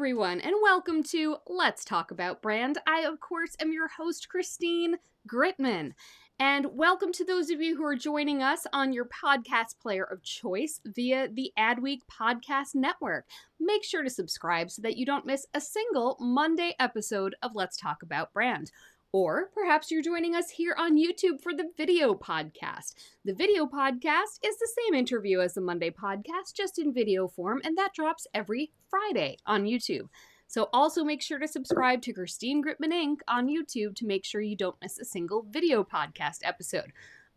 everyone, and welcome to Let's Talk About Brand. I, of course, am your host, Christine Gritmon. And welcome to those of you who are joining us on your podcast player of choice via the Adweek podcast network. Make sure to subscribe so that you don't miss a single Monday episode of Let's Talk About Brand. Or perhaps you're joining us here on YouTube for the video podcast. The video podcast is the same interview as the Monday podcast, just in video form, and that drops every Friday on YouTube. So also make sure to subscribe to Christine Gritmon Inc. on YouTube to make sure you don't miss a single video podcast episode.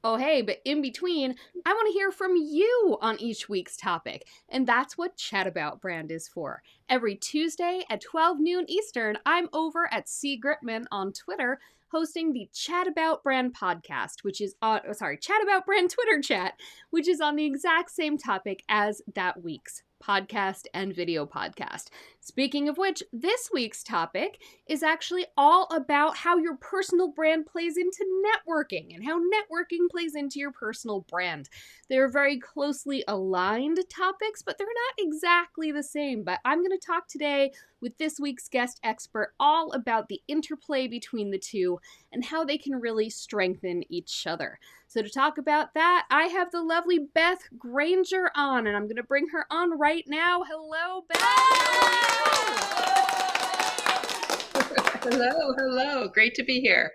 Oh hey, but in between, I want to hear from you on each week's topic, and that's what Chat About Brand is for. Every Tuesday at 12 noon Eastern, I'm over at C. Gritmon on Twitter, hosting the Chat About Brand podcast, which is on, Chat About Brand Twitter chat, which is on the exact same topic as that week's podcast and video podcast. Speaking of which, this week's topic is actually all about how your personal brand plays into networking and how networking plays into your personal brand. They're very closely aligned topics, but they're not exactly the same. But I'm going to talk today with this week's guest expert all about the interplay between the two and how they can really strengthen each other. So to talk about that, I have the lovely Beth Granger on, and I'm going to bring her on right now. Hello, Beth! Hello. Great to be here.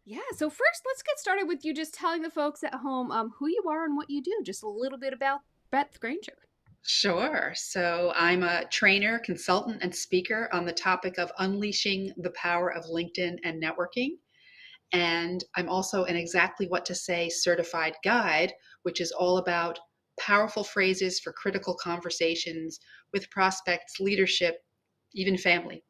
Yeah, so first, let's get started with you just telling the folks at home who you are and what you do. Just a little bit about Beth Granger. Sure. So I'm a trainer, consultant, and speaker on the topic of unleashing the power of LinkedIn and networking. And I'm also an Exactly What to Say certified guide, which is all about powerful phrases for critical conversations with prospects, leadership, even family.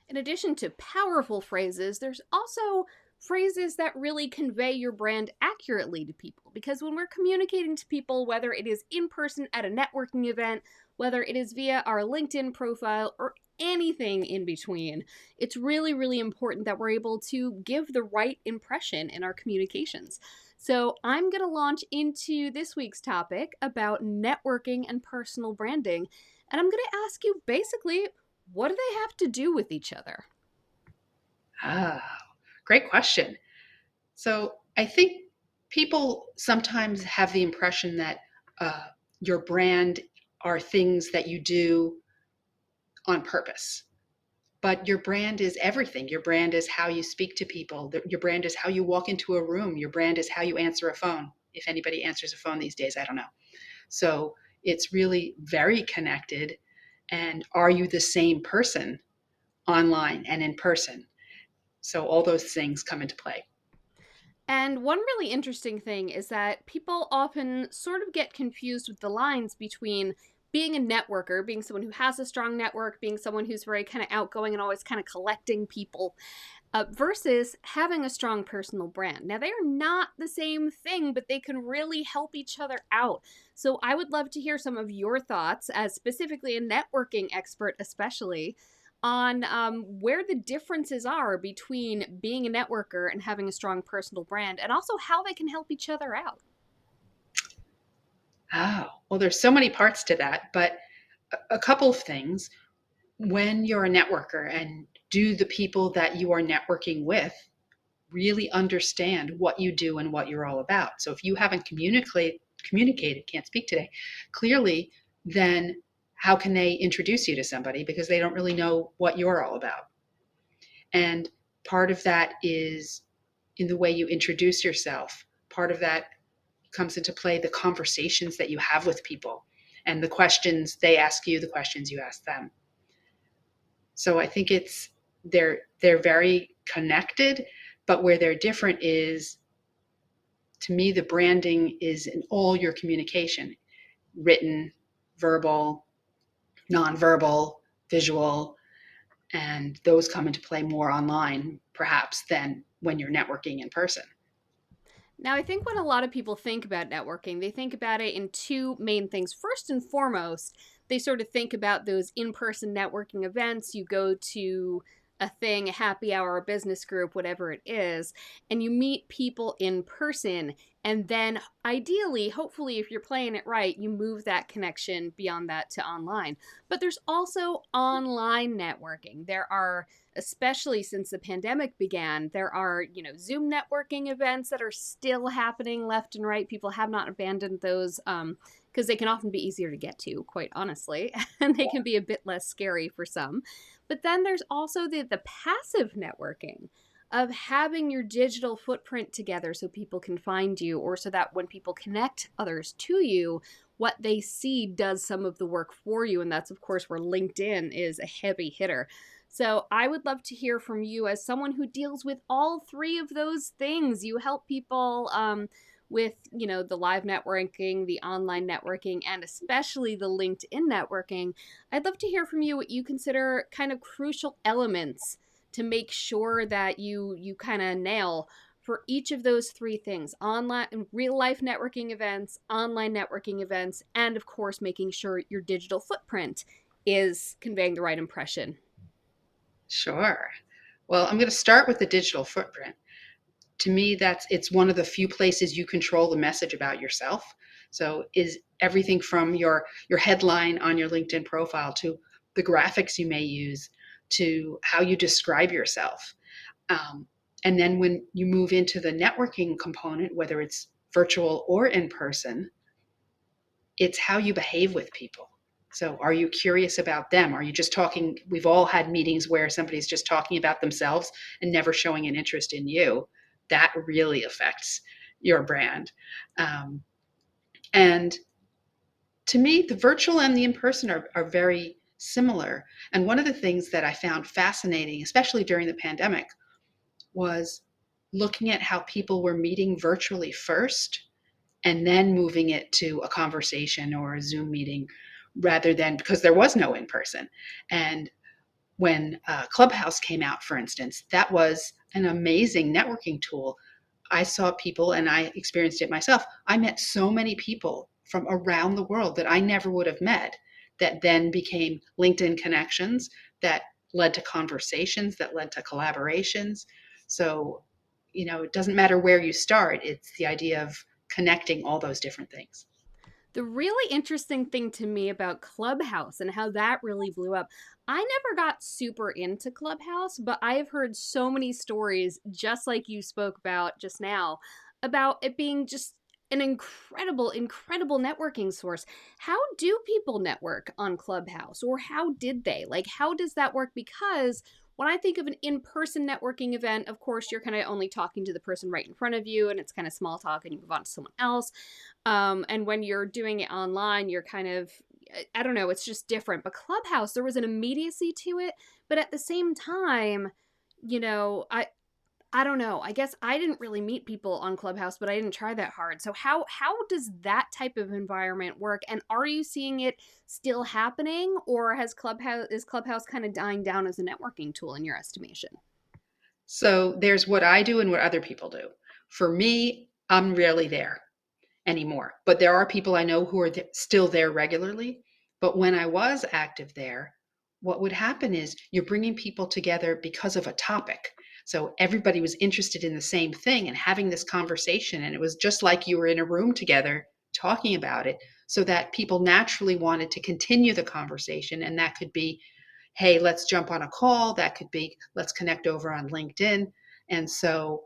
In addition to powerful phrases, there's also phrases that really convey your brand accurately to people. Because when we're communicating to people, whether it is in person at a networking event, whether it is via our LinkedIn profile, or anything in between, it's really, really important that we're able to give the right impression in our communications. So I'm going to launch into this week's topic about networking and personal branding. And I'm going to ask you basically, what do they have to do with each other? Great question. So I think people sometimes have the impression that your brand are things that you do on purpose. But your brand is everything. Your brand is how you speak to people. Your brand is how you walk into a room. Your brand is how you answer a phone. If anybody answers a phone these days, I don't know. So it's really very connected. And are you the same person online and in person? So all those things come into play. And one really interesting thing is that people often sort of get confused with the lines between being a networker, being someone who has a strong network, being someone who's very kind of outgoing and always kind of collecting people, versus having a strong personal brand. Now, they are not the same thing, but they can really help each other out. So I would love to hear some of your thoughts, as specifically a networking expert especially, on where the differences are between being a networker and having a strong personal brand, and also how they can help each other out. Oh, well, there's so many parts to that, but a couple of things. When you're a networker, and do the people that you are networking with really understand what you do and what you're all about? So if you haven't communicated, can't speak today, clearly, then how can they introduce you to somebody, because they don't really know what you're all about? And part of that is in the way you introduce yourself. Part of that comes into play the conversations that you have with people and the questions they ask you, the questions you ask them. So I think they're very connected, but where they're different is, to me, the branding is in all your communication: written, verbal, nonverbal, visual, and those come into play more online, perhaps, than when you're networking in person. Now, I think when a lot of people think about networking, they think about it in two main things. First and foremost, they sort of think about those in-person networking events. You go to a thing, a happy hour, a business group, whatever it is, and you meet people in person. And then ideally, hopefully, if you're playing it right, you move that connection beyond that to online. But there's also online networking. There are, especially since the pandemic began, there are, Zoom networking events that are still happening left and right. People have not abandoned those because they can often be easier to get to, quite honestly, and they can be a bit less scary for some. But then there's also the passive networking of having your digital footprint together so people can find you, or so that when people connect others to you, what they see does some of the work for you. And that's, of course, where LinkedIn is a heavy hitter. So I would love to hear from you as someone who deals with all three of those things. You help people with, the live networking, the online networking, and especially the LinkedIn networking. I'd love to hear from you what you consider kind of crucial elements to make sure that you kind of nail for each of those three things: online real life networking events, online networking events, and of course making sure your digital footprint is conveying the right impression. Sure. Well, I'm going to start with the digital footprint. To me, it's one of the few places you control the message about yourself. So is everything from your headline on your LinkedIn profile to the graphics you may use to how you describe yourself. And then when you move into the networking component, whether it's virtual or in person, it's how you behave with people. So are you curious about them? Are you just talking? We've all had meetings where somebody's just talking about themselves and never showing an interest in you. That really affects your brand. And to me, the virtual and the in-person are very similar. And one of the things that I found fascinating, especially during the pandemic, was looking at how people were meeting virtually first and then moving it to a conversation or a Zoom meeting rather than, because there was no in person. And when Clubhouse came out, for instance, that was an amazing networking tool. I saw people, and I experienced it myself. I met so many people from around the world that I never would have met, that then became LinkedIn connections, that led to conversations, that led to collaborations. So, it doesn't matter where you start, it's the idea of connecting all those different things. The really interesting thing to me about Clubhouse and how that really blew up, I never got super into Clubhouse, but I have heard so many stories, just like you spoke about just now, about it being just an incredible, incredible networking source. How do people network on Clubhouse, or how did they? Like, how does that work? Because when I think of an in person networking event, of course, you're kind of only talking to the person right in front of you, and it's kind of small talk and you move on to someone else. And when you're doing it online, you're kind of, I don't know, it's just different. But Clubhouse, there was an immediacy to it, but at the same time, you know, I I don't know. I guess I didn't really meet people on Clubhouse, but I didn't try that hard. So how does that type of environment work? And are you seeing it still happening, or has Clubhouse is Clubhouse kind of dying down as a networking tool in your estimation? So there's what I do and what other people do. For me, I'm rarely there anymore, but there are people I know who are still there regularly. But when I was active there, what would happen is you're bringing people together because of a topic. So everybody was interested in the same thing and having this conversation. And it was just like you were in a room together talking about it, so that people naturally wanted to continue the conversation. And that could be, hey, let's jump on a call. That could be, let's connect over on LinkedIn. And so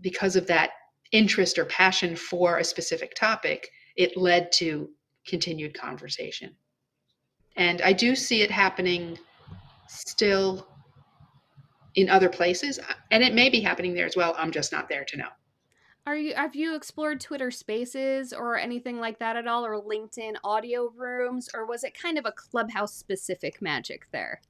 because of that interest or passion for a specific topic, it led to continued conversation. And I do see it happening still in other places, and it may be happening there as well. I'm just not there to know. Have you explored Twitter Spaces or anything like that at all, or LinkedIn audio rooms, or was it kind of a Clubhouse specific magic there?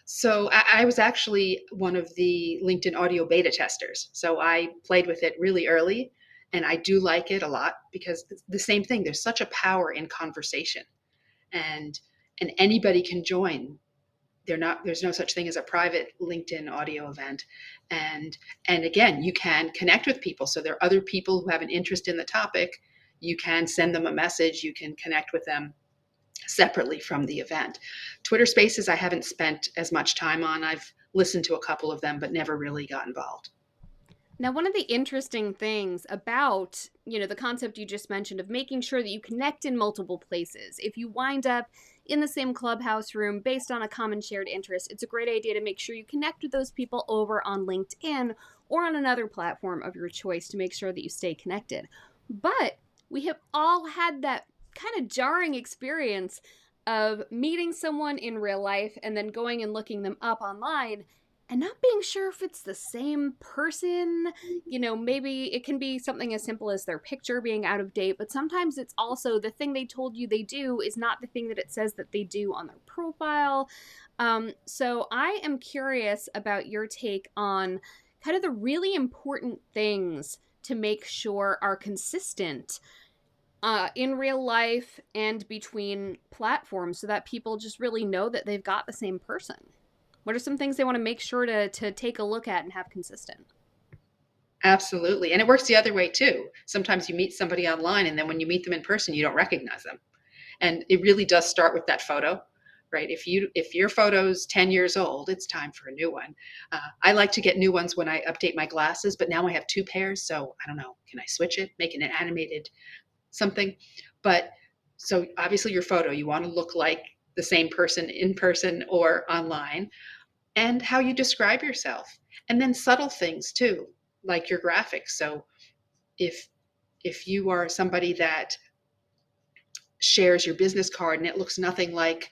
So I was actually one of the LinkedIn audio beta testers. So I played with it really early, and I do like it a lot because it's the same thing. There's such a power in conversation, and anybody can join. There's no such thing as a private LinkedIn audio event, and again, you can connect with people. So there are other people who have an interest in the topic. You can send them a message. You can connect with them separately from the event. Twitter Spaces, I haven't spent as much time on. I've listened to a couple of them, but never really got involved. Now, one of the interesting things about, the concept you just mentioned of making sure that you connect in multiple places, if you wind up in the same clubhouse room based on a common shared interest, it's a great idea to make sure you connect with those people over on LinkedIn or on another platform of your choice to make sure that you stay connected. But we have all had that kind of jarring experience of meeting someone in real life and then going and looking them up online and not being sure if it's the same person. Maybe it can be something as simple as their picture being out of date, but sometimes it's also the thing they told you they do is not the thing that it says that they do on their profile. So I am curious about your take on kind of the really important things to make sure are consistent in real life and between platforms so that people just really know that they've got the same person. What are some things they want to make sure to take a look at and have consistent? Absolutely. And it works the other way too. Sometimes you meet somebody online and then when you meet them in person, you don't recognize them. And it really does start with that photo, right? If your photo's 10 years old, it's time for a new one. I like to get new ones when I update my glasses, but now I have two pairs, so I don't know. Can I switch it, make it an animated something? But so obviously your photo, you want to look like the same person in person or online, and how you describe yourself. And then subtle things too, like your graphics. So if you are somebody that shares your business card and it looks nothing like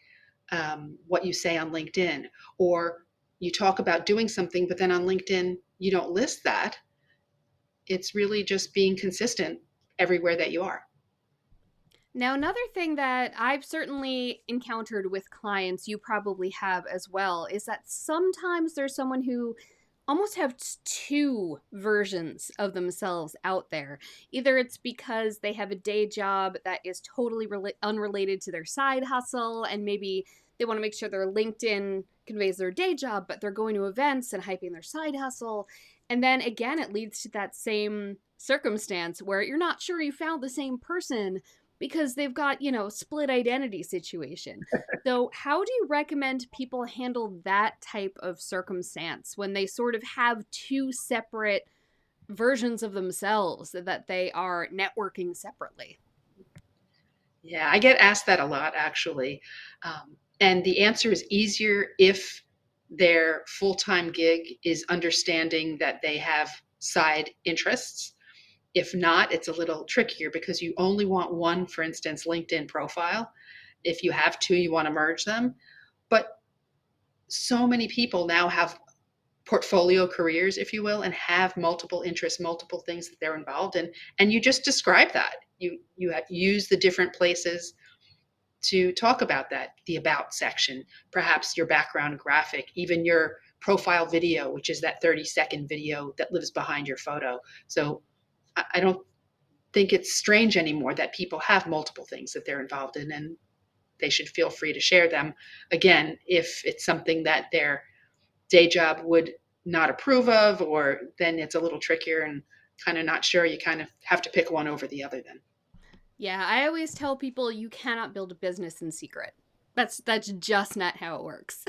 what you say on LinkedIn, or you talk about doing something, but then on LinkedIn you don't list that, it's really just being consistent everywhere that you are. Now, another thing that I've certainly encountered with clients, you probably have as well, is that sometimes there's someone who almost have two versions of themselves out there. Either it's because they have a day job that is totally unrelated to their side hustle, and maybe they want to make sure their LinkedIn conveys their day job, but they're going to events and hyping their side hustle. And then again, it leads to that same circumstance where you're not sure you found the same person because they've got, split identity situation. So, how do you recommend people handle that type of circumstance when they sort of have two separate versions of themselves that they are networking separately? Yeah, I get asked that a lot actually. And the answer is easier if their full time gig is understanding that they have side interests. If not, it's a little trickier because you only want one, for instance, LinkedIn profile. If you have two, you want to merge them. But so many people now have portfolio careers, if you will, and have multiple interests, multiple things that they're involved in. And you just describe that. You use the different places to talk about that, the about section, perhaps your background graphic, even your profile video, which is that 30-second video that lives behind your photo. So I don't think it's strange anymore that people have multiple things that they're involved in, and they should feel free to share them. Again, if it's something that their day job would not approve of, or then it's a little trickier and kind of not sure, you kind of have to pick one over the other then. Yeah, I always tell people you cannot build a business in secret. That's just not how it works.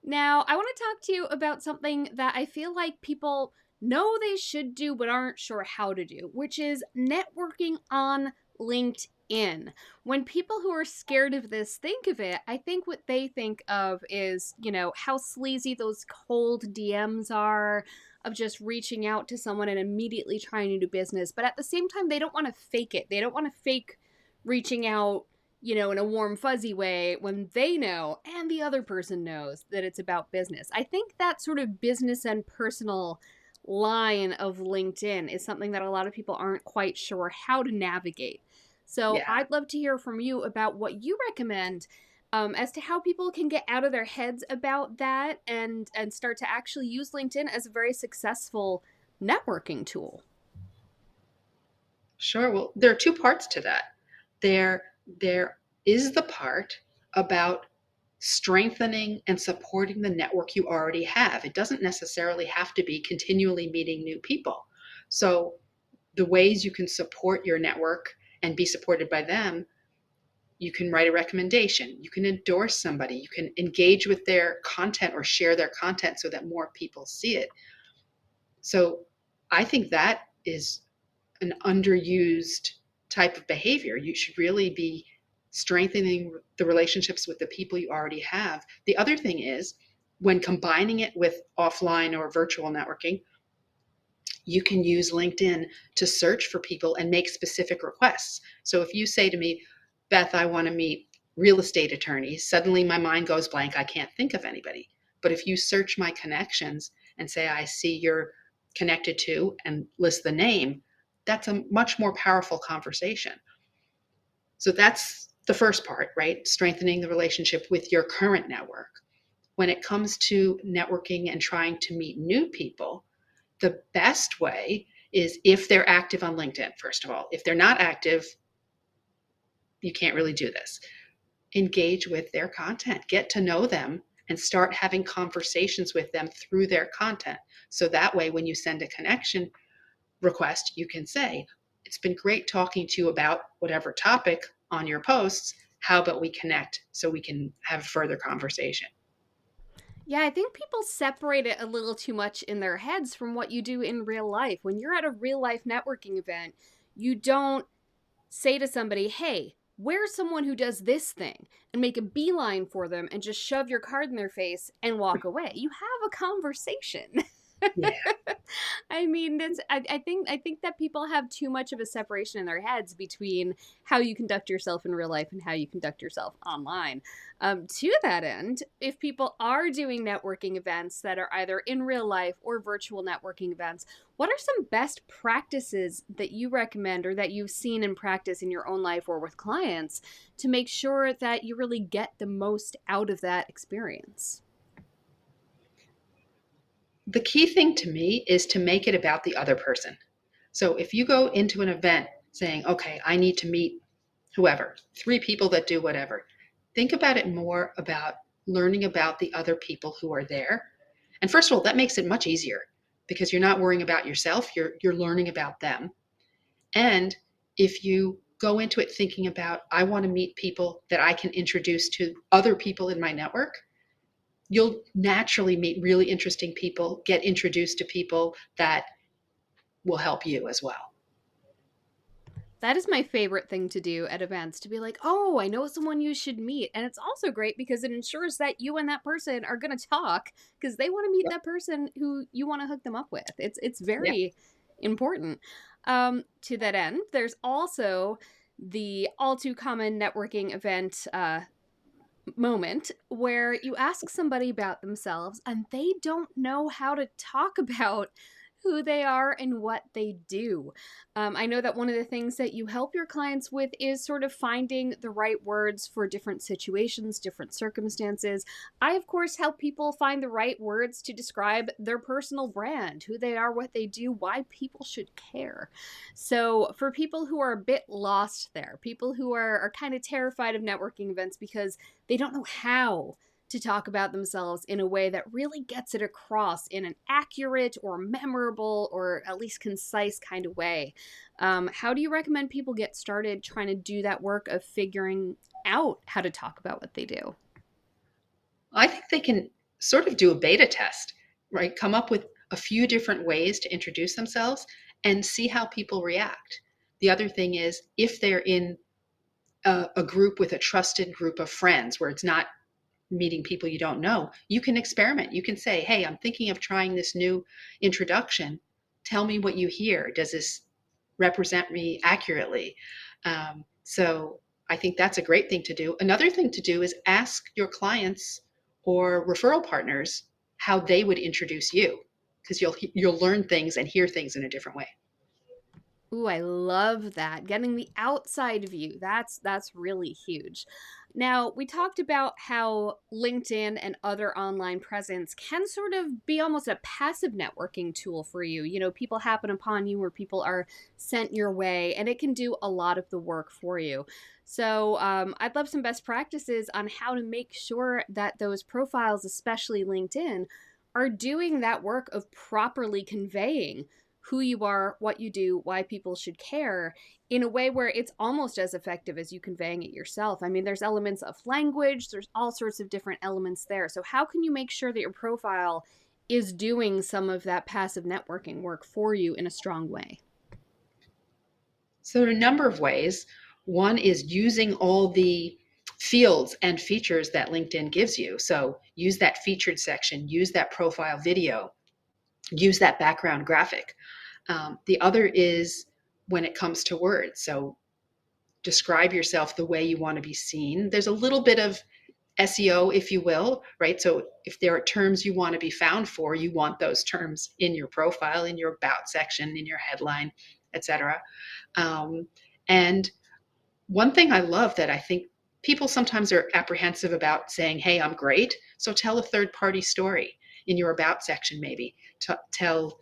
Now, I want to talk to you about something that I feel like people know they should do but aren't sure how to do, which is networking on LinkedIn. When people who are scared of this think of it, I think what they think of is, how sleazy those cold DMs are of just reaching out to someone and immediately trying to do business. But at the same time, they don't want to fake it. They don't want to fake reaching out in a warm, fuzzy way when they know and the other person knows that it's about business. I think that sort of business and personal line of LinkedIn is something that a lot of people aren't quite sure how to navigate. So Yeah. I'd love to hear from you about what you recommend as to how people can get out of their heads about that and start to actually use LinkedIn as a very successful networking tool. Sure. Well, there are two parts to that. There is the part about strengthening and supporting the network you already have. It doesn't necessarily have to be continually meeting new people. So the ways you can support your network and be supported by them, you can write a recommendation, you can endorse somebody, you can engage with their content or share their content so that more people see it. So I think that is an underused type of behavior. You should really be strengthening the relationships with the people you already have. The other thing is, when combining it with offline or virtual networking, you can use LinkedIn to search for people and make specific requests. So if you say to me, Beth, I want to meet real estate attorneys, suddenly my mind goes blank. I can't think of anybody. But if you search my connections and say, I see you're connected to, and list the name, that's a much more powerful conversation. So that's the first part, right? Strengthening the relationship with your current network. When it comes to networking and trying to meet new people, the best way is if they're active on LinkedIn, first of all. If they're not active, you can't really do this. Engage with their content, get to know them, and start having conversations with them through their content. So that way, when you send a connection request, you can say, it's been great talking to you about whatever topic on your posts. How about we connect so we can have further conversation? Yeah, I think people separate it a little too much in their heads from what you do in real life. When you're at a real life networking event, you don't say to somebody, hey, where's someone who does this thing? And make a beeline for them and just shove your card in their face and walk away. You have a conversation. Yeah. I mean, I think that people have too much of a separation in their heads between how you conduct yourself in real life and how you conduct yourself online. To that end, if people are doing networking events that are either in real life or virtual networking events, what are some best practices that you recommend or that you've seen in practice in your own life or with clients to make sure that you really get the most out of that experience? The key thing to me is to make it about the other person. So if you go into an event saying, okay, I need to meet whoever, three people that do whatever, think about it more about learning about the other people who are there. And first of all, that makes it much easier because you're not worrying about yourself, you're learning about them. And if you go into it thinking about, I want to meet people that I can introduce to other people in my network, you'll naturally meet really interesting people, get introduced to people that will help you as well. That is my favorite thing to do at events, to be like, oh, I know someone you should meet. And it's also great because it ensures that you and that person are going to talk because they want to meet Yep. that person who you want to hook them up with. It's Yeah. very important. To that end, there's also the all too common networking event moment where you ask somebody about themselves and they don't know how to talk about who they are and what they do. I know that one of the things that you help your clients with is sort of finding the right words for different situations, different circumstances. I, of course, help people find the right words to describe their personal brand, who they are, what they do, why people should care. So, for people who are a bit lost there, people who are kind of terrified of networking events because they don't know how to talk about themselves in a way that really gets it across in an accurate or memorable or at least concise kind of way. How do you recommend people get started trying to do that work of figuring out how to talk about what they do? I think they can sort of do a beta test, right? Come up with a few different ways to introduce themselves and see how people react. The other thing is if they're in a group with a trusted group of friends where it's not meeting people you don't know, you can experiment. You can say, hey, I'm thinking of trying this new introduction. Tell me what you hear. Does this represent me accurately? So I think that's a great thing to do. Another thing to do is ask your clients or referral partners how they would introduce you because you'll learn things and hear things in a different way. Ooh, I love that. Getting the outside view. That's really huge. Now, we talked about how LinkedIn and other online presence can sort of be almost a passive networking tool for you. You know, people happen upon you or people are sent your way, and it can do a lot of the work for you. So, I'd love some best practices on how to make sure that those profiles, especially LinkedIn, are doing that work of properly conveying who you are, what you do, why people should care in a way where it's almost as effective as you conveying it yourself. I mean, there's elements of language, there's all sorts of different elements there. So, how can you make sure that your profile is doing some of that passive networking work for you in a strong way? So, there are a number of ways. One is using all the fields and features that LinkedIn gives you. So, use that featured section, use that profile video, use that background graphic. The other is when it comes to words. So, describe yourself the way you want to be seen. There's a little bit of SEO, if you will, right? So if there are terms you want to be found for, you want those terms in your profile, in your about section, in your headline, etc. And one thing I love that I think people sometimes are apprehensive about saying, "Hey, I'm great." So tell a third-party story in your about section, maybe. Tell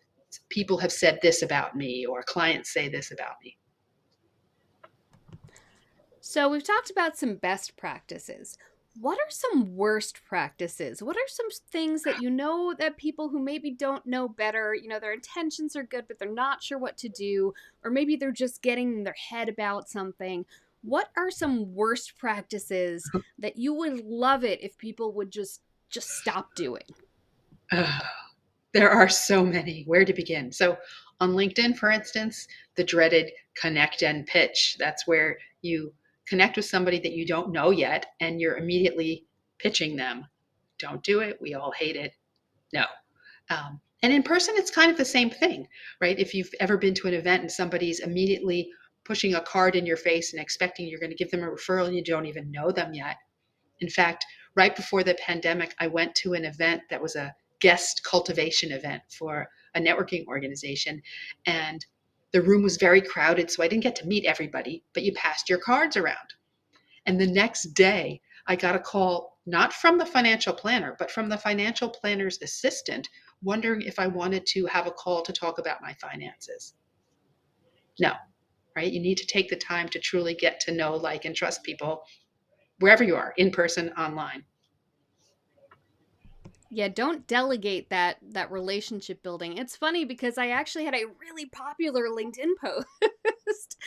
people have said this about me, or clients say this about me. So we've talked about some best practices. What are some worst practices? What are some things that you know that people who maybe don't know better, their intentions are good, but they're not sure what to do, or maybe they're just getting in their head about something? What are some worst practices that you would love it if people would just stop doing? There are so many. Where to begin? So, on LinkedIn, for instance, the dreaded connect and pitch. That's where you connect with somebody that you don't know yet and you're immediately pitching them. Don't do it. We all hate it. No. And in person, it's kind of the same thing, right? If you've ever been to an event and somebody's immediately pushing a card in your face and expecting you're going to give them a referral and you don't even know them yet. In fact, right before the pandemic, I went to an event that was a guest cultivation event for a networking organization. And the room was very crowded, so I didn't get to meet everybody, but you passed your cards around. And the next day, I got a call, not from the financial planner, but from the financial planner's assistant, wondering if I wanted to have a call to talk about my finances. No, right? You need to take the time to truly get to know, like, and trust people wherever you are, in person, online. Yeah, don't delegate that relationship building. It's funny because I actually had a really popular LinkedIn post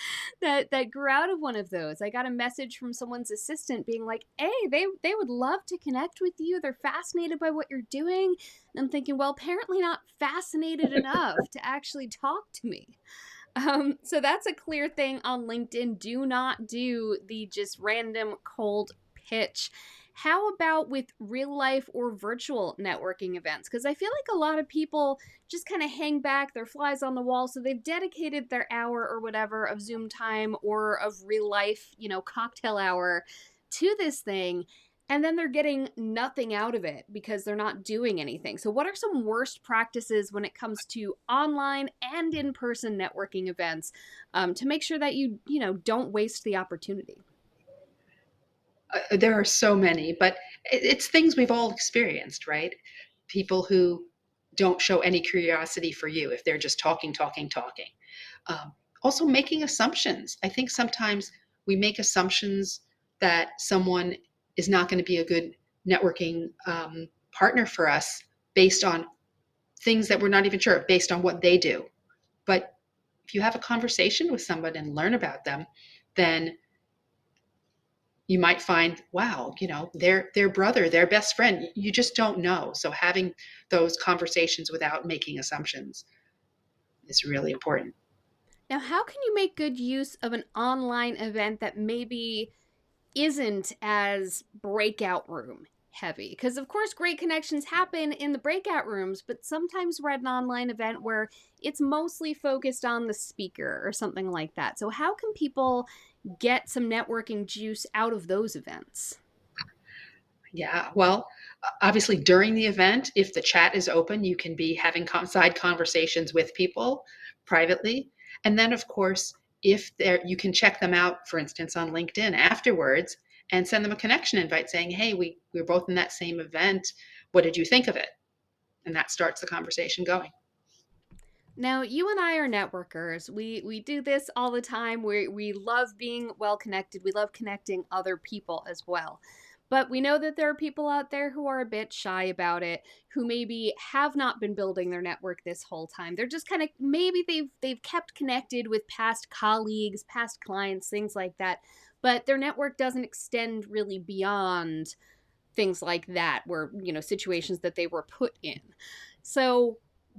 that grew out of one of those. I got a message from someone's assistant being like, "Hey, they would love to connect with you. They're fascinated by what you're doing." And I'm thinking, well, apparently not fascinated enough to actually talk to me. So that's a clear thing on LinkedIn. Do not do the just random cold pitch. How about with real life or virtual networking events? Because I feel like a lot of people just kind of hang back, their flies on the wall. So they've dedicated their hour or whatever of Zoom time or of real life, cocktail hour to this thing. And then they're getting nothing out of it because they're not doing anything. So, what are some worst practices when it comes to online and in person networking events to make sure that don't waste the opportunity? There are so many, but it's things we've all experienced, right? People who don't show any curiosity for you if they're just talking, talking, talking. Also, making assumptions. I think sometimes we make assumptions that someone is not going to be a good networking partner for us based on things that we're not even sure, based on what they do. But if you have a conversation with someone and learn about them, then you might find, wow, their brother, their best friend. You just don't know. So having those conversations without making assumptions is really important. Now, how can you make good use of an online event that maybe isn't as breakout room heavy? Because, of course, great connections happen in the breakout rooms, but sometimes we're at an online event where it's mostly focused on the speaker or something like that. So, how can people get some networking juice out of those events? Yeah. Well, obviously during the event, if the chat is open, you can be having side conversations with people privately. And then, of course, if there, you can check them out, for instance, on LinkedIn afterwards and send them a connection invite saying, hey, we were both in that same event. What did you think of it? And that starts the conversation going. Now, you and I are networkers. We do this all the time. We love being well connected. We love connecting other people as well. But we know that there are people out there who are a bit shy about it, who maybe have not been building their network this whole time. They're just kind of maybe they've kept connected with past colleagues, past clients, things like that. But their network doesn't extend really beyond things like that, where situations that they were put in. So,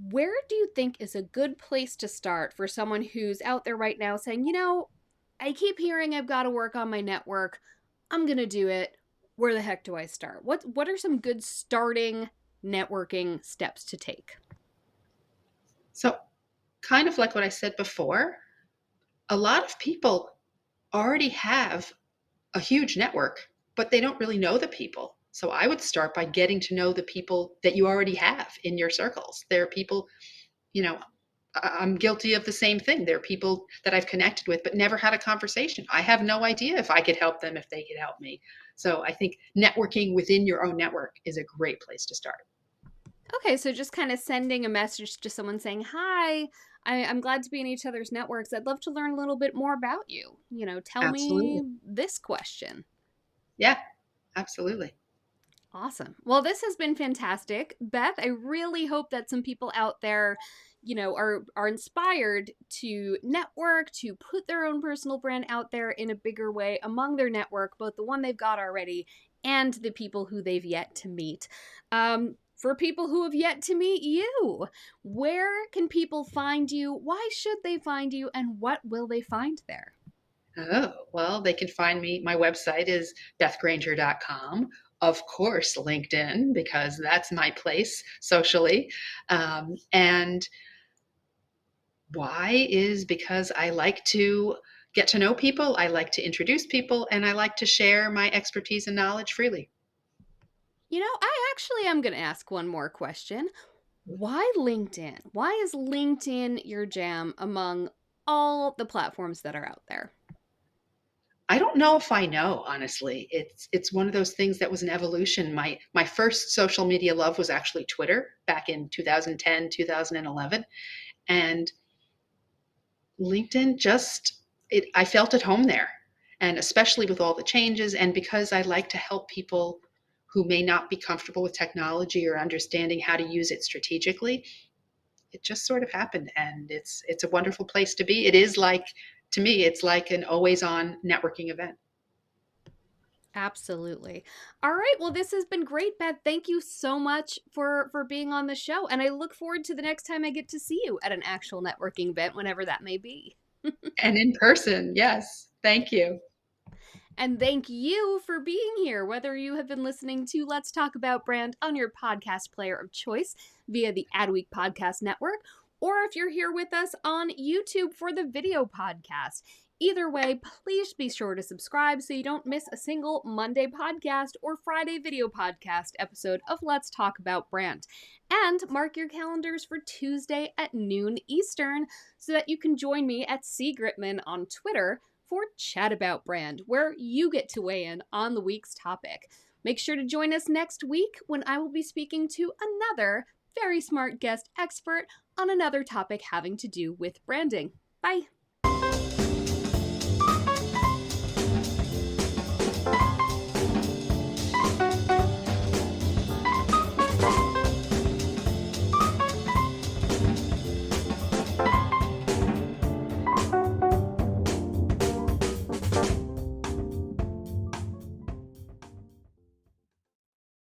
where do you think is a good place to start for someone who's out there right now saying, I keep hearing I've got to work on my network. I'm going to do it. Where the heck do I start? What are some good starting networking steps to take? So, kind of like what I said before, a lot of people already have a huge network, but they don't really know the people. So I would start by getting to know the people that you already have in your circles. There are people, you know, I'm guilty of the same thing. There are people that I've connected with but never had a conversation. I have no idea if I could help them, if they could help me. So I think networking within your own network is a great place to start. Okay, so just kind of sending a message to someone saying, "Hi, I'm glad to be in each other's networks. I'd love to learn a little bit more about you. Tell me Absolutely. this question." Yeah, absolutely. Awesome. Well, this has been fantastic. Beth, I really hope that some people out there, are inspired to network, to put their own personal brand out there in a bigger way among their network, both the one they've got already and the people who they've yet to meet. For people who have yet to meet you, where can people find you? Why should they find you? And what will they find there? Oh, well, they can find me. My website is bethgranger.com. Of course, LinkedIn, because that's my place socially. And why is because I like to get to know people, I like to introduce people, and I like to share my expertise and knowledge freely. I actually am going to ask one more question. Why LinkedIn? Why is LinkedIn your jam among all the platforms that are out there? I don't know if I know, honestly. It's one of those things that was an evolution. My first social media love was actually Twitter back in 2010, 2011. And LinkedIn just it I felt at home there. And especially with all the changes and because I like to help people who may not be comfortable with technology or understanding how to use it strategically, it just sort of happened and it's a wonderful place to be. It is like to me it's like an always on networking event. Absolutely. All right. Well, this has been great, Beth. Thank you so much for being on the show, and I look forward to the next time I get to see you at an actual networking event, whenever that may be. And in person, yes. Thank you. And thank you for being here, whether you have been listening to Let's Talk About Brand on your podcast player of choice via the Adweek Podcast Network, or if you're here with us on YouTube for the video podcast. Either way, please be sure to subscribe so you don't miss a single Monday podcast or Friday video podcast episode of Let's Talk About Brand. And mark your calendars for Tuesday at noon Eastern so that you can join me at Gritmon on Twitter for Chat About Brand, where you get to weigh in on the week's topic. Make sure to join us next week when I will be speaking to another very smart guest expert on another topic having to do with branding. Bye.